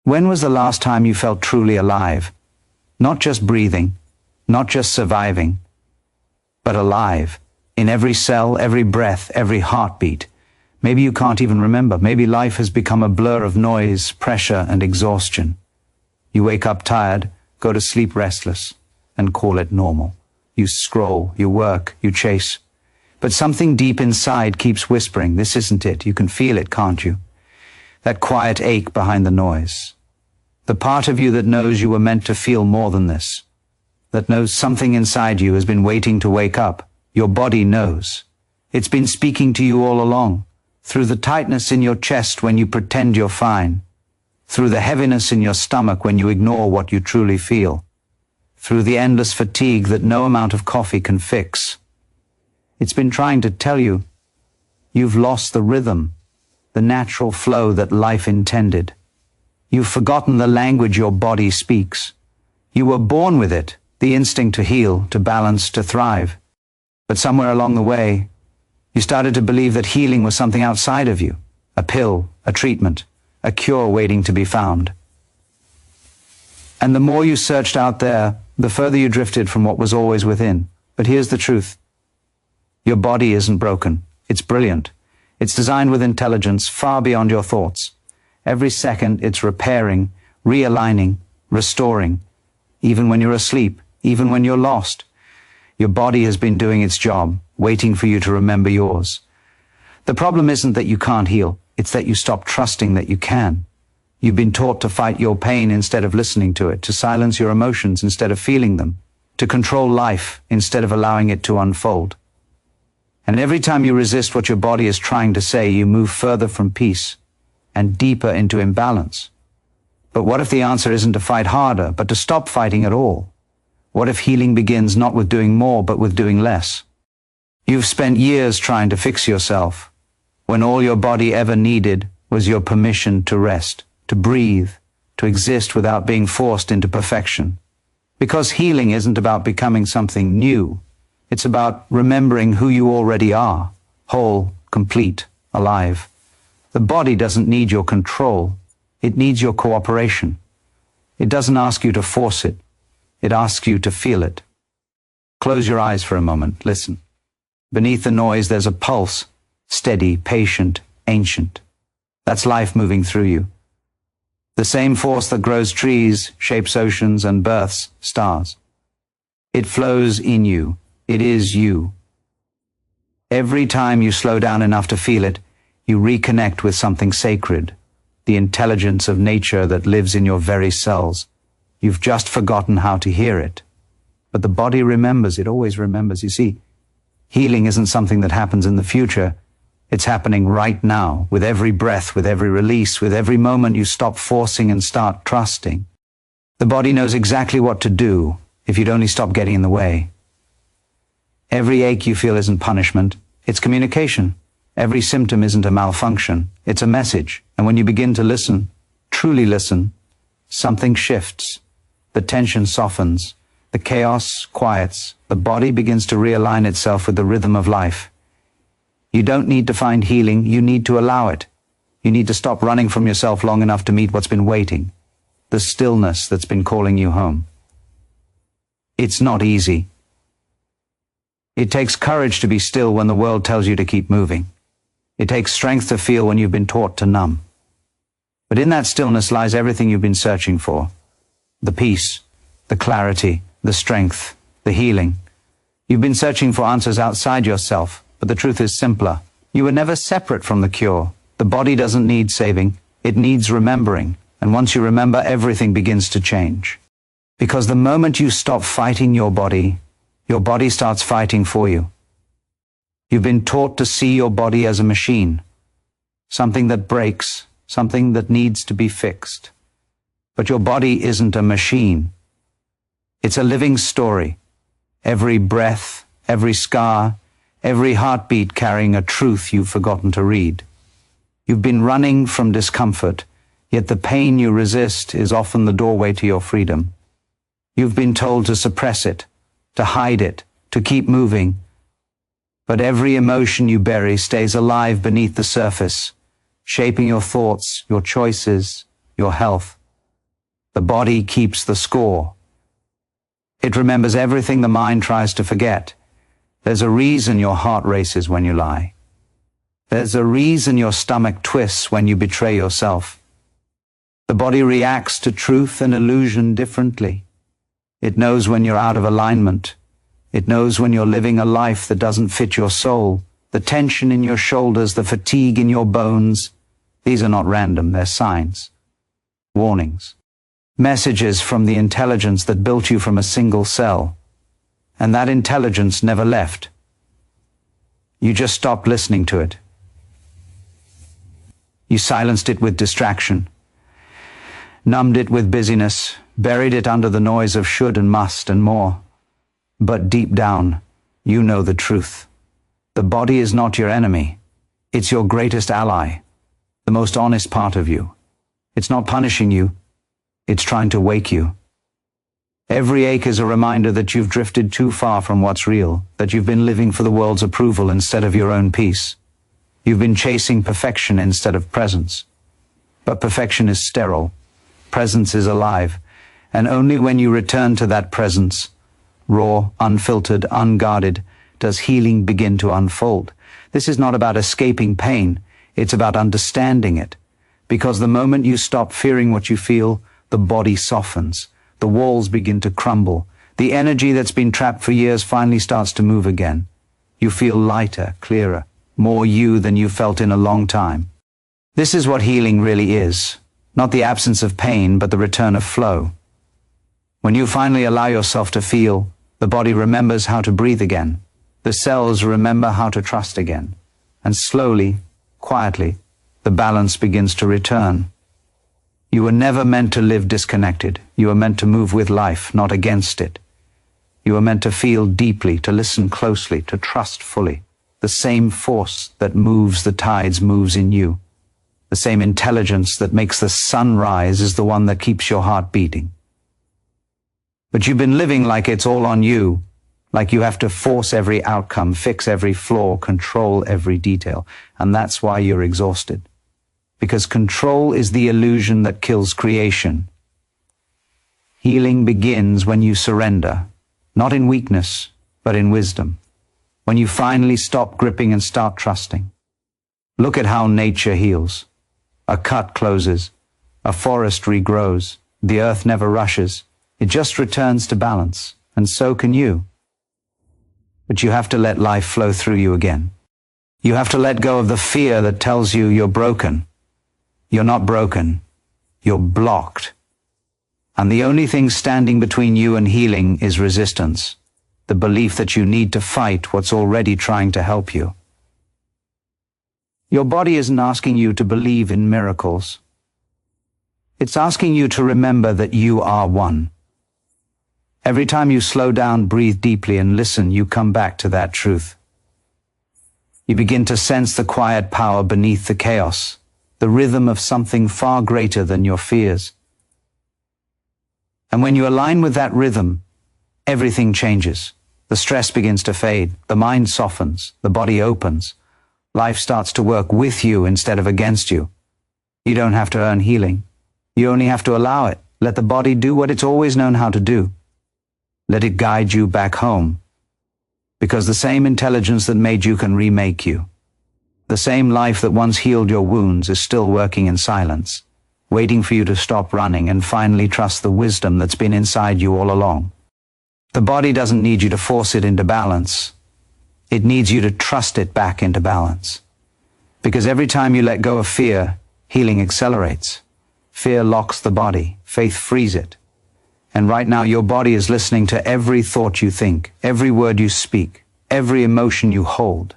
When was the last time you felt truly alive? Not just breathing, not just surviving, but alive. In every cell, every breath, every heartbeat. Maybe you can't even remember. Maybe life has become a blur of noise, pressure, and exhaustion. You wake up tired, go to sleep restless, and call it normal. You scroll, you work, you chase. But something deep inside keeps whispering, this isn't it. You can feel it, can't you? That quiet ache behind the noise. The part of you that knows you were meant to feel more than this. That knows something inside you has been waiting to wake up. Your body knows. It's been speaking to you all along. Through the tightness in your chest when you pretend you're fine. Through the heaviness in your stomach when you ignore what you truly feel. Through the endless fatigue that no amount of coffee can fix. It's been trying to tell you, you've lost the rhythm, the natural flow that life intended. You've forgotten the language your body speaks. You were born with it, the instinct to heal, to balance, to thrive. But somewhere along the way, you started to believe that healing was something outside of you, a pill, a treatment, a cure waiting to be found. And the more you searched out there, the further you drifted from what was always within. But here's the truth. Your body isn't broken. It's brilliant. It's designed with intelligence far beyond your thoughts. Every second it's repairing, realigning, restoring. Even when you're asleep, even when you're lost. Your body has been doing its job, waiting for you to remember yours. The problem isn't that you can't heal. It's that you stop trusting that you can. You've been taught to fight your pain instead of listening to it, to silence your emotions instead of feeling them, to control life instead of allowing it to unfold. And every time you resist what your body is trying to say, you move further from peace and deeper into imbalance. But what if the answer isn't to fight harder, but to stop fighting at all? What if healing begins not with doing more, but with doing less? You've spent years trying to fix yourself, when all your body ever needed was your permission to rest, to breathe, to exist without being forced into perfection. Because healing isn't about becoming something new. It's about remembering who you already are, whole, complete, alive. The body doesn't need your control. It needs your cooperation. It doesn't ask you to force it. It asks you to feel it. Close your eyes for a moment. Listen. Beneath the noise, there's a pulse, steady, patient, ancient. That's life moving through you. The same force that grows trees, shapes oceans, and births stars. It flows in you. It is you. Every time you slow down enough to feel it, you reconnect with something sacred, the intelligence of nature that lives in your very cells. You've just forgotten how to hear it. But the body remembers. It always remembers. You see, healing isn't something that happens in the future. It's happening right now, with every breath, with every release, with every moment you stop forcing and start trusting. The body knows exactly what to do if you'd only stop getting in the way. Every ache you feel isn't punishment, it's communication. Every symptom isn't a malfunction, it's a message. And when you begin to listen, truly listen, something shifts. The tension softens, the chaos quiets, the body begins to realign itself with the rhythm of life. You don't need to find healing, you need to allow it. You need to stop running from yourself long enough to meet what's been waiting, the stillness that's been calling you home. It's not easy. It takes courage to be still when the world tells you to keep moving. It takes strength to feel when you've been taught to numb. But in that stillness lies everything you've been searching for. The peace, the clarity, the strength, the healing. You've been searching for answers outside yourself, but the truth is simpler. You were never separate from the cure. The body doesn't need saving, it needs remembering. And once you remember, everything begins to change. Because the moment you stop fighting your body starts fighting for you. You've been taught to see your body as a machine, something that breaks, something that needs to be fixed. But your body isn't a machine. It's a living story. Every breath, every scar, every heartbeat carrying a truth you've forgotten to read. You've been running from discomfort, yet the pain you resist is often the doorway to your freedom. You've been told to suppress it, to hide it, to keep moving. But every emotion you bury stays alive beneath the surface, shaping your thoughts, your choices, your health. The body keeps the score. It remembers everything the mind tries to forget. There's a reason your heart races when you lie. There's a reason your stomach twists when you betray yourself. The body reacts to truth and illusion differently. It knows when you're out of alignment. It knows when you're living a life that doesn't fit your soul. The tension in your shoulders, the fatigue in your bones. These are not random, they're signs. Warnings. Messages from the intelligence that built you from a single cell. And that intelligence never left. You just stopped listening to it. You silenced it with distraction, numbed it with busyness, buried it under the noise of should and must and more. But deep down, you know the truth. The body is not your enemy. It's your greatest ally, the most honest part of you. It's not punishing you. It's trying to wake you. Every ache is a reminder that you've drifted too far from what's real, that you've been living for the world's approval instead of your own peace. You've been chasing perfection instead of presence. But perfection is sterile. Presence is alive. And only when you return to that presence, raw, unfiltered, unguarded, does healing begin to unfold. This is not about escaping pain. It's about understanding it. Because the moment you stop fearing what you feel, the body softens. The walls begin to crumble. The energy that's been trapped for years finally starts to move again. You feel lighter, clearer, more you than you felt in a long time. This is what healing really is. Not the absence of pain, but the return of flow. When you finally allow yourself to feel, the body remembers how to breathe again. The cells remember how to trust again. And slowly, quietly, the balance begins to return. You were never meant to live disconnected. You were meant to move with life, not against it. You were meant to feel deeply, to listen closely, to trust fully. The same force that moves the tides moves in you. The same intelligence that makes the sun rise is the one that keeps your heart beating. But you've been living like it's all on you, like you have to force every outcome, fix every flaw, control every detail. And that's why you're exhausted. Because control is the illusion that kills creation. Healing begins when you surrender, not in weakness, but in wisdom. When you finally stop gripping and start trusting. Look at how nature heals. A cut closes. A forest regrows. The earth never rushes. It just returns to balance. And so can you. But you have to let life flow through you again. You have to let go of the fear that tells you you're broken. You're not broken. You're blocked. And the only thing standing between you and healing is resistance. The belief that you need to fight what's already trying to help you. Your body isn't asking you to believe in miracles. It's asking you to remember that you are one. Every time you slow down, breathe deeply, and listen, you come back to that truth. You begin to sense the quiet power beneath the chaos, the rhythm of something far greater than your fears. And when you align with that rhythm, everything changes. The stress begins to fade, the mind softens, the body opens. Life starts to work with you instead of against you. You don't have to earn healing. You only have to allow it. Let the body do what it's always known how to do. Let it guide you back home. Because the same intelligence that made you can remake you. The same life that once healed your wounds is still working in silence, waiting for you to stop running and finally trust the wisdom that's been inside you all along. The body doesn't need you to force it into balance. It needs you to trust it back into balance. Because every time you let go of fear, healing accelerates. Fear locks the body, faith frees it. And right now your body is listening to every thought you think, every word you speak, every emotion you hold.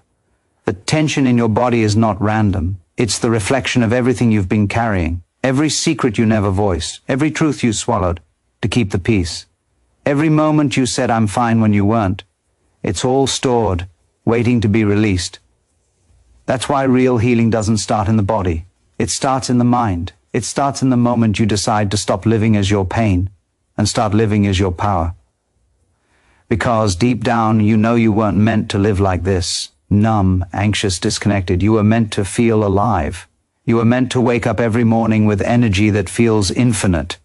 The tension in your body is not random. It's the reflection of everything you've been carrying, every secret you never voiced, every truth you swallowed to keep the peace. Every moment you said I'm fine when you weren't. It's all stored, waiting to be released. That's why real healing doesn't start in the body. It starts in the mind. It starts in the moment you decide to stop living as your pain and start living as your power. Because deep down you know you weren't meant to live like this, numb, anxious, disconnected. You were meant to feel alive. You were meant to wake up every morning with energy that feels infinite.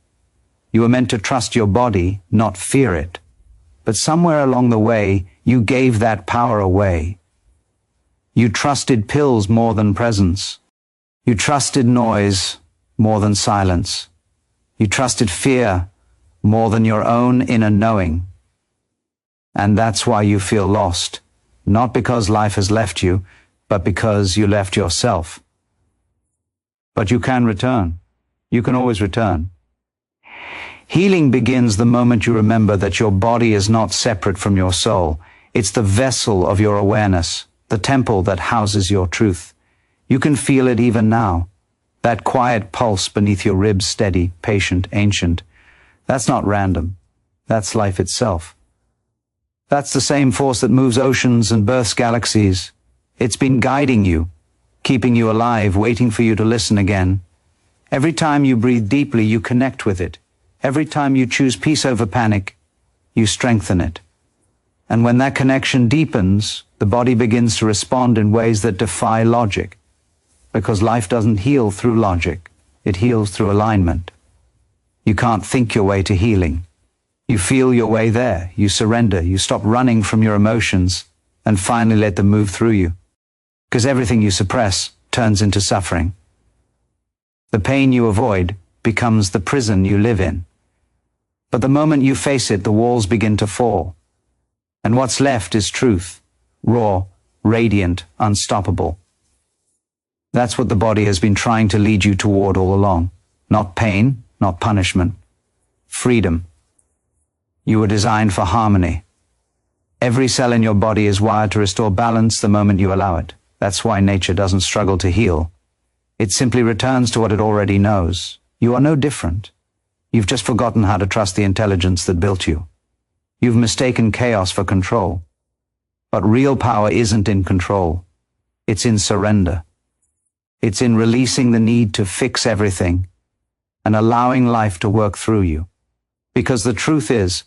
You were meant to trust your body, not fear it. But somewhere along the way, you gave that power away. You trusted pills more than presence. You trusted noise more than silence. You trusted fear more than your own inner knowing. And that's why you feel lost, not because life has left you, but because you left yourself. But you can return. You can always return. Healing begins the moment you remember that your body is not separate from your soul. It's the vessel of your awareness, the temple that houses your truth. You can feel it even now. That quiet pulse beneath your ribs, steady, patient, ancient. That's not random. That's life itself. That's the same force that moves oceans and births galaxies. It's been guiding you, keeping you alive, waiting for you to listen again. Every time you breathe deeply, you connect with it. Every time you choose peace over panic, you strengthen it. And when that connection deepens, the body begins to respond in ways that defy logic. Because life doesn't heal through logic. It heals through alignment. You can't think your way to healing. You feel your way there. You surrender. You stop running from your emotions and finally let them move through you. Because everything you suppress turns into suffering. The pain you avoid becomes the prison you live in. But the moment you face it, the walls begin to fall. And what's left is truth, raw, radiant, unstoppable. That's what the body has been trying to lead you toward all along. Not pain, not punishment. Freedom. You were designed for harmony. Every cell in your body is wired to restore balance the moment you allow it. That's why nature doesn't struggle to heal. It simply returns to what it already knows. You are no different. You've just forgotten how to trust the intelligence that built you. You've mistaken chaos for control. But real power isn't in control. It's in surrender. It's in releasing the need to fix everything and allowing life to work through you. Because the truth is,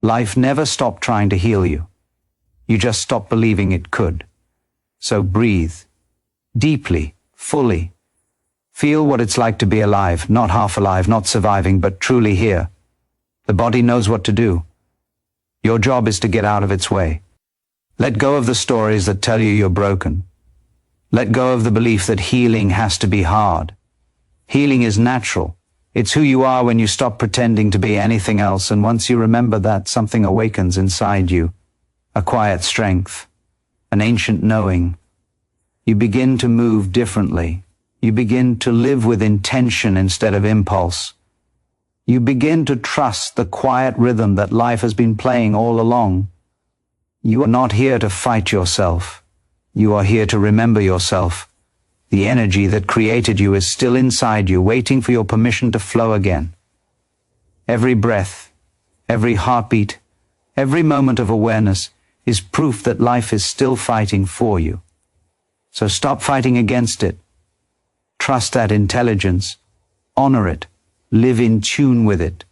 life never stopped trying to heal you. You just stopped believing it could. So breathe. Deeply, fully. Feel what it's like to be alive, not half alive, not surviving, but truly here. The body knows what to do. Your job is to get out of its way. Let go of the stories that tell you you're broken. Let go of the belief that healing has to be hard. Healing is natural. It's who you are when you stop pretending to be anything else, and once you remember that, something awakens inside you. A quiet strength. An ancient knowing. You begin to move differently. You begin to live with intention instead of impulse. You begin to trust the quiet rhythm that life has been playing all along. You are not here to fight yourself. You are here to remember yourself. The energy that created you is still inside you, waiting for your permission to flow again. Every breath, every heartbeat, every moment of awareness is proof that life is still fighting for you. So stop fighting against it. Trust that intelligence. Honor it. Live in tune with it.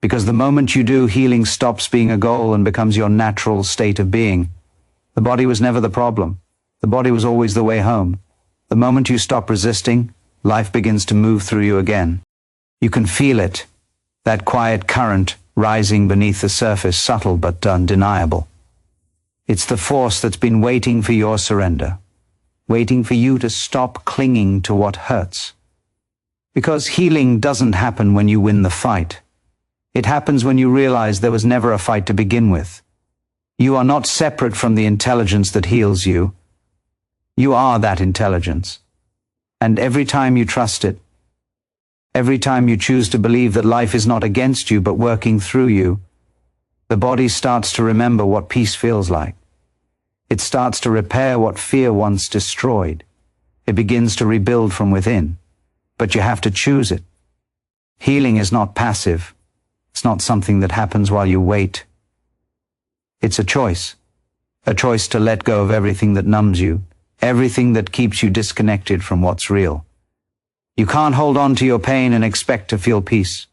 Because the moment you do, healing stops being a goal and becomes your natural state of being. The body was never the problem. The body was always the way home. The moment you stop resisting, life begins to move through you again. You can feel it. That quiet current rising beneath the surface, subtle but undeniable. It's the force that's been waiting for your surrender. Waiting for you to stop clinging to what hurts. Because healing doesn't happen when you win the fight. It happens when you realize there was never a fight to begin with. You are not separate from the intelligence that heals you. You are that intelligence. And every time you trust it, every time you choose to believe that life is not against you but working through you, the body starts to remember what peace feels like. It starts to repair what fear once destroyed. It begins to rebuild from within. But you have to choose it. Healing is not passive. It's not something that happens while you wait. It's a choice to let go of everything that numbs you, everything that keeps you disconnected from what's real. You can't hold on to your pain and expect to feel peace.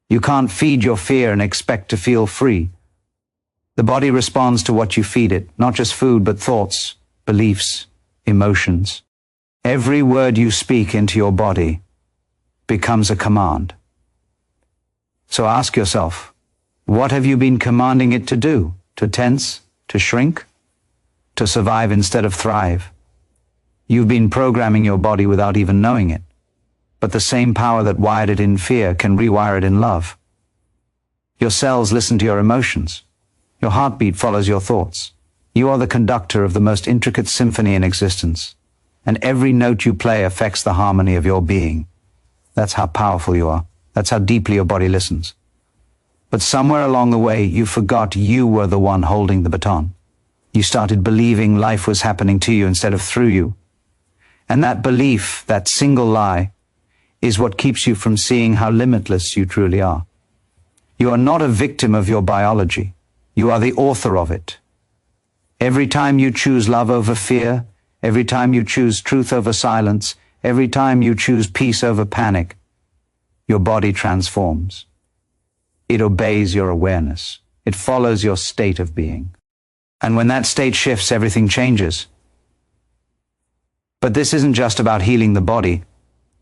You can't feed your fear and expect to feel free. The body responds to what you feed it, not just food, but thoughts, beliefs, emotions. Every word you speak into your body becomes a command. So ask yourself, what have you been commanding it to do? To tense? To shrink? To survive instead of thrive? You've been programming your body without even knowing it. But the same power that wired it in fear can rewire it in love. Your cells listen to your emotions. Your heartbeat follows your thoughts. You are the conductor of the most intricate symphony in existence, and every note you play affects the harmony of your being. That's how powerful you are. That's how deeply your body listens. But somewhere along the way, you forgot you were the one holding the baton. You started believing life was happening to you instead of through you. And that belief, that single lie, is what keeps you from seeing how limitless you truly are. You are not a victim of your biology. You are the author of it. Every time you choose love over fear, every time you choose truth over silence, every time you choose peace over panic, your body transforms. It obeys your awareness. It follows your state of being. And when that state shifts, everything changes. But this isn't just about healing the body.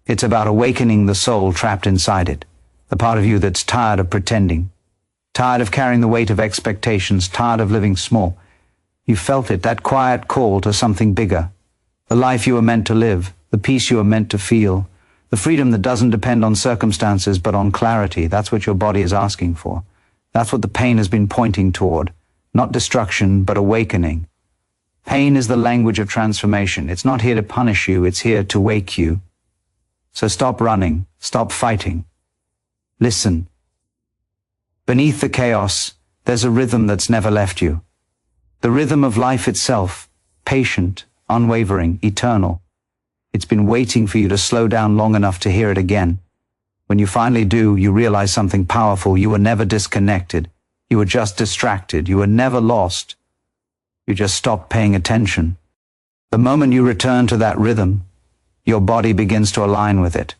It's about awakening the soul trapped inside it, the part of you that's tired of pretending, tired of carrying the weight of expectations, tired of living small. You felt it, that quiet call to something bigger, the life you were meant to live, the peace you were meant to feel, the freedom that doesn't depend on circumstances but on clarity. That's what your body is asking for. That's what the pain has been pointing toward. Not destruction, but awakening. Pain is the language of transformation. It's not here to punish you, it's here to wake you. So stop running, stop fighting. Listen. Beneath the chaos, there's a rhythm that's never left you. The rhythm of life itself, patient, unwavering, eternal. It's been waiting for you to slow down long enough to hear it again. When you finally do, you realize something powerful. You were never disconnected. You were just distracted. You were never lost. You just stopped paying attention. The moment you return to that rhythm, your body begins to align with it.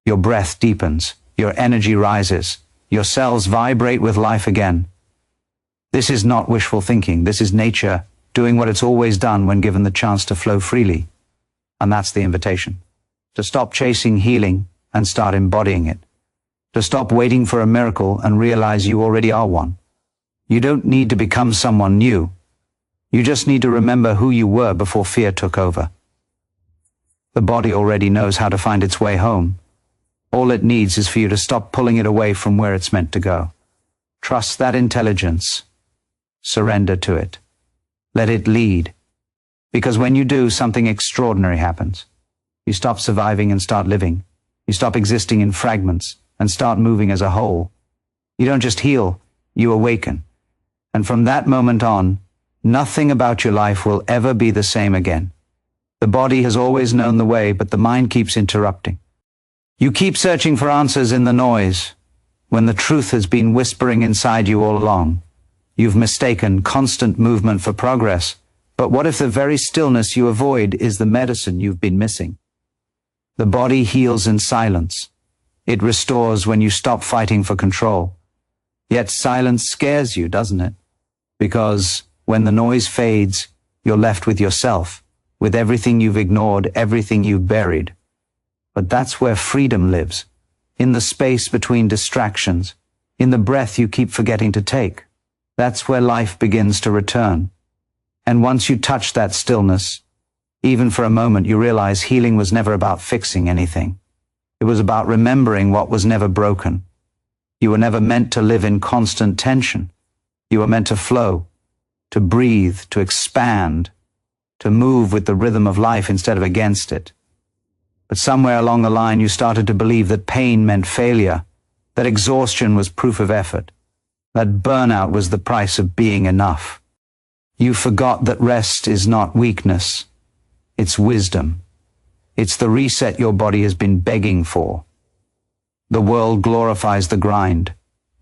Your breath deepens. Your energy rises. Your cells vibrate with life again. This is not wishful thinking. This is nature doing what it's always done when given the chance to flow freely. And that's the invitation. To stop chasing healing and start embodying it. To stop waiting for a miracle and realize you already are one. You don't need to become someone new. You just need to remember who you were before fear took over. The body already knows how to find its way home. All it needs is for you to stop pulling it away from where it's meant to go. Trust that intelligence. Surrender to it. Let it lead. Because when you do, something extraordinary happens. You stop surviving and start living. You stop existing in fragments and start moving as a whole. You don't just heal, you awaken. And from that moment on, nothing about your life will ever be the same again. The body has always known the way, but the mind keeps interrupting. You keep searching for answers in the noise, when the truth has been whispering inside you all along. You've mistaken constant movement for progress, but what if the very stillness you avoid is the medicine you've been missing? The body heals in silence. It restores when you stop fighting for control. Yet silence scares you, doesn't it? Because when the noise fades, you're left with yourself, with everything you've ignored, everything you've buried. But that's where freedom lives, in the space between distractions, in the breath you keep forgetting to take. That's where life begins to return. And once you touch that stillness, even for a moment, you realize healing was never about fixing anything. It was about remembering what was never broken. You were never meant to live in constant tension. You were meant to flow, to breathe, to expand, to move with the rhythm of life instead of against it. But somewhere along the line, you started to believe that pain meant failure, that exhaustion was proof of effort, that burnout was the price of being enough. You forgot that rest is not weakness, it's wisdom. It's the reset your body has been begging for. The world glorifies the grind,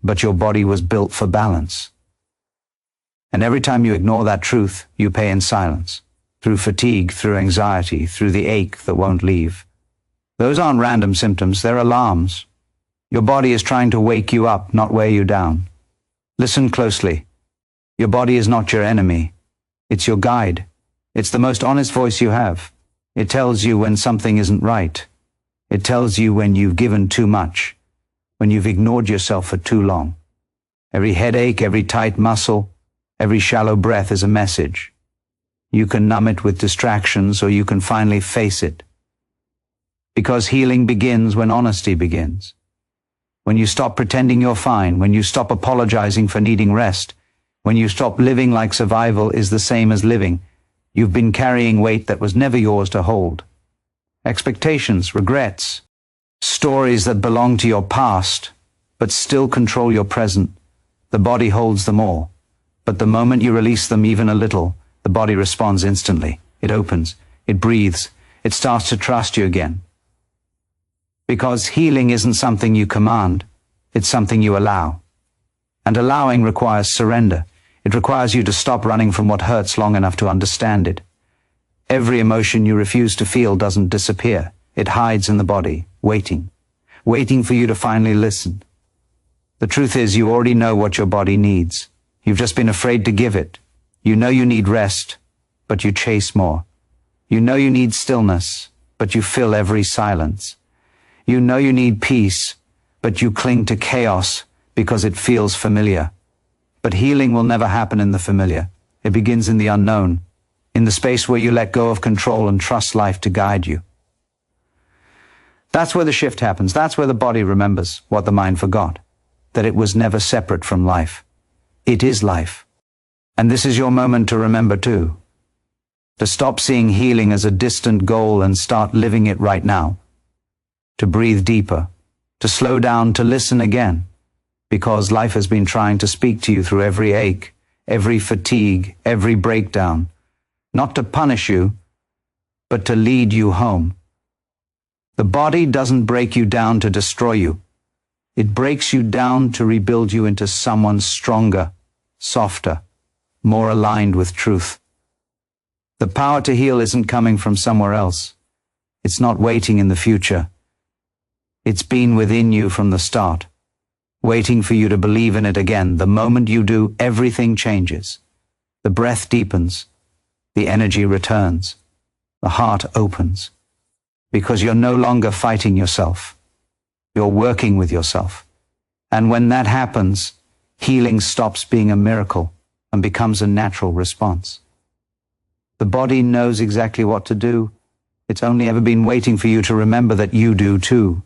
but your body was built for balance. And every time you ignore that truth, you pay in silence, through fatigue, through anxiety, through the ache that won't leave. Those aren't random symptoms, they're alarms. Your body is trying to wake you up, not wear you down. Listen closely. Your body is not your enemy. It's your guide. It's the most honest voice you have. It tells you when something isn't right. It tells you when you've given too much. when you've ignored yourself for too long. Every headache, every tight muscle, every shallow breath is a message. You can numb it with distractions, or you can finally face it. Because healing begins when honesty begins. When you stop pretending you're fine, when you stop apologizing for needing rest, when you stop living like survival is the same as living, you've been carrying weight that was never yours to hold. Expectations, regrets, stories that belong to your past, but still control your present. The body holds them all. But the moment you release them even a little, the body responds instantly. It opens, it breathes, it starts to trust you again. Because healing isn't something you command, it's something you allow. And allowing requires surrender. It requires you to stop running from what hurts long enough to understand it. Every emotion you refuse to feel doesn't disappear. It hides in the body, waiting for you to finally listen. The truth is, you already know what your body needs. You've just been afraid to give it. You know you need rest, but you chase more. You know you need stillness, but you fill every silence. You know you need peace, but you cling to chaos because it feels familiar. But healing will never happen in the familiar. It begins in the unknown, in the space where you let go of control and trust life to guide you. That's where the shift happens. That's where the body remembers what the mind forgot, that it was never separate from life. It is life. And this is your moment to remember too. To stop seeing healing as a distant goal and start living it right now. To breathe deeper, to slow down, to listen again. Because life has been trying to speak to you through every ache, every fatigue, every breakdown. Not to punish you, but to lead you home. The body doesn't break you down to destroy you. It breaks you down to rebuild you into someone stronger, softer, more aligned with truth. The power to heal isn't coming from somewhere else. It's not waiting in the future. It's been within you from the start, waiting for you to believe in it again. The moment you do, everything changes. The breath deepens, the energy returns, the heart opens, because you're no longer fighting yourself. You're working with yourself. And when that happens, healing stops being a miracle and becomes a natural response. The body knows exactly what to do. It's only ever been waiting for you to remember that you do too.